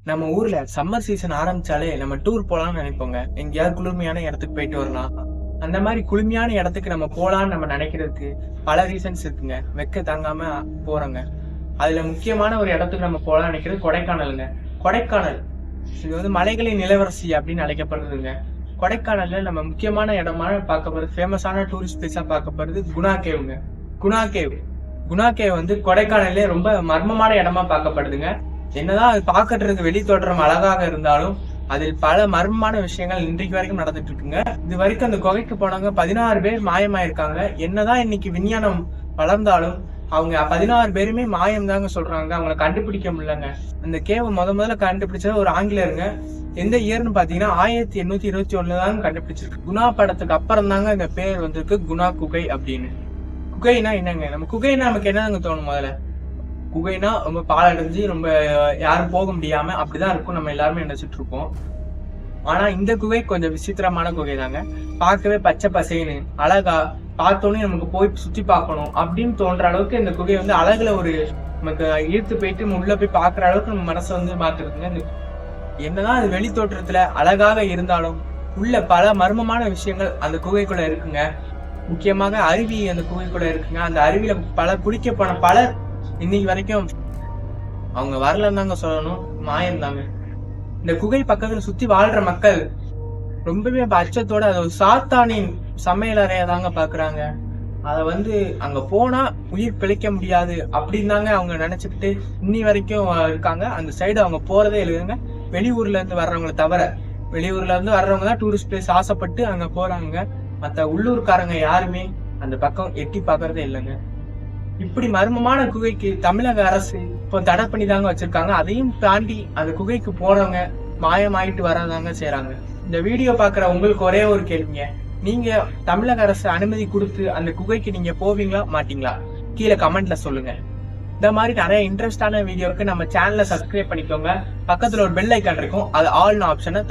நம்ம ஊர்ல summer season ஆரம்பிச்சாலே நம்ம டூர் போலாம்னு நினைப்போங்க. எங்கேயாவது குளுமையான இடத்துக்கு போயிட்டு வரலாம். அந்த மாதிரி குளுமையான இடத்துக்கு நம்ம போலான்னு நம்ம நினைக்கிறதுக்கு பல ரீசன்ஸ் இருக்குங்க. வெக்க தாங்காம போறோங்க. அதுல முக்கியமான ஒரு இடத்துக்கு நம்ம போலாம்னு நினைக்கிறது கொடைக்கானலுங்க. கொடைக்கானல் இது வந்து மலைகளின் இளவரசி அப்படின்னு அழைக்கப்படுறதுங்க. கொடைக்கானல்ல நம்ம முக்கியமான இடமா பார்க்கப்படுறது, ஃபேமஸான டூரிஸ்ட் பிளேஸா பார்க்கப்படுறது குணா கேவுங்க. குணா கேவ் குணா கேவ் வந்து கொடைக்கானல்லே ரொம்ப மர்மமான இடமா பார்க்கப்படுதுங்க. என்னதான் அது பார்க்கறதுக்கு வெளி தோற்றம் அழகாக இருந்தாலும் அதில் பல மர்மமான விஷயங்கள் இன்றைக்கு வரைக்கும் நடந்துட்டு இருக்குங்க. இது வரைக்கும் அந்த குகைக்கு போனவங்க 16 பேர் மாயமாயிருக்காங்க. என்னதான் இன்னைக்கு விஞ்ஞானம் வளர்ந்தாலும் அவங்க 16 பேருமே மாயம் தாங்க சொல்றாங்க. அவங்கள கண்டுபிடிக்க முடியலங்க. அந்த கேவை முதல்ல கண்டுபிடிச்சது ஒரு ஆங்கிலேயருங்க. எந்த இயர்னு பாத்தீங்கன்னா 1821 தாங்க கண்டுபிடிச்சிருக்கு. குணா படத்துக்கு அப்புறம் தாங்க இந்த பேர் வந்திருக்கு, குணா குகை அப்படின்னு. குகைனா என்னங்க? நம்ம குகைனா நமக்கு என்னங்க தோணும்? முதல்ல குகைனா ரொம்ப பாழடைஞ்சு ரொம்ப யாரும் போக முடியாம அப்படிதான் இருக்கும், நம்ம எல்லாருமே நினைச்சிட்டு இருப்போம். ஆனா இந்த குகை கொஞ்சம் விசித்திரமான குகை தாங்க. பார்க்கவே பச்சை பசேன்னு அழகா, பார்த்தோன்னே நமக்கு போய் சுத்தி பார்க்கணும் அப்படின்னு தோன்ற அளவுக்கு இந்த குகை வந்து அழகுல ஒரு நமக்கு ஈர்த்து போயிட்டு உள்ள போய் பார்க்குற அளவுக்கு நம்ம மனசை வந்து மாத்துறதுங்க. என்னதான் அது வெளி தோற்றத்துல அழகாக இருந்தாலும் உள்ள பல மர்மமான விஷயங்கள் அந்த குகைக்குள்ள இருக்குங்க. முக்கியமாக அருவி அந்த குகைக்குள்ள இருக்குங்க. அந்த அருவியில குளிக்க போன பலர் இன்னைக்கு வரைக்கும் அவங்க வரலன்னு தாங்க சொல்லணும், மாயம் தாங்க. இந்த குகை பக்கத்துல சுத்தி வாழ்ற மக்கள் ரொம்பவே அச்சத்தோட அதை ஒரு சாத்தானின் சமையல் அறையா தாங்க பாக்குறாங்க. அத வந்து அங்க போனா உயிர் பிழைக்க முடியாது அப்படின்னு தாங்க அவங்க நினைச்சுக்கிட்டு இன்னி வரைக்கும் இருக்காங்க. அந்த சைடு அவங்க போறதே இல்லைங்க. வெளியூர்ல இருந்து வர்றவங்களை தவிர, வெளியூர்ல இருந்து வர்றவங்க தான் டூரிஸ்ட் பிளேஸ் ஆசைப்பட்டு அங்க போறாங்க. மத்த உள்ளூர்காரங்க யாருமே அந்த பக்கம் எட்டி பாக்குறதே இல்லைங்க. இப்படி மர்மமான குகைக்கு தமிழக அரசு இப்போ தடை பண்ணி தாங்க வச்சிருக்காங்க. அதையும் தாண்டி அந்த குகைக்கு போறவங்க மாயமாயிட்டு வராதாங்க செய்யறாங்க. இந்த வீடியோ பாக்குற உங்களுக்கு ஒரே ஒரு கேள்விங்க, நீங்க தமிழக அரசு அனுமதி கொடுத்து அந்த குகைக்கு நீங்க போவீங்களா மாட்டீங்களா? கீழே கமெண்ட்ல சொல்லுங்க. இந்த மாதிரி நிறைய இன்ட்ரெஸ்டான வீடியோக்கு நம்ம சேனலை சப்ஸ்கிரைப் பண்ணிக்கோங்க. பக்கத்துல ஒரு பெல் ஐக்கான் இருக்கும், அது ஆல்னு ஆப்ஷனை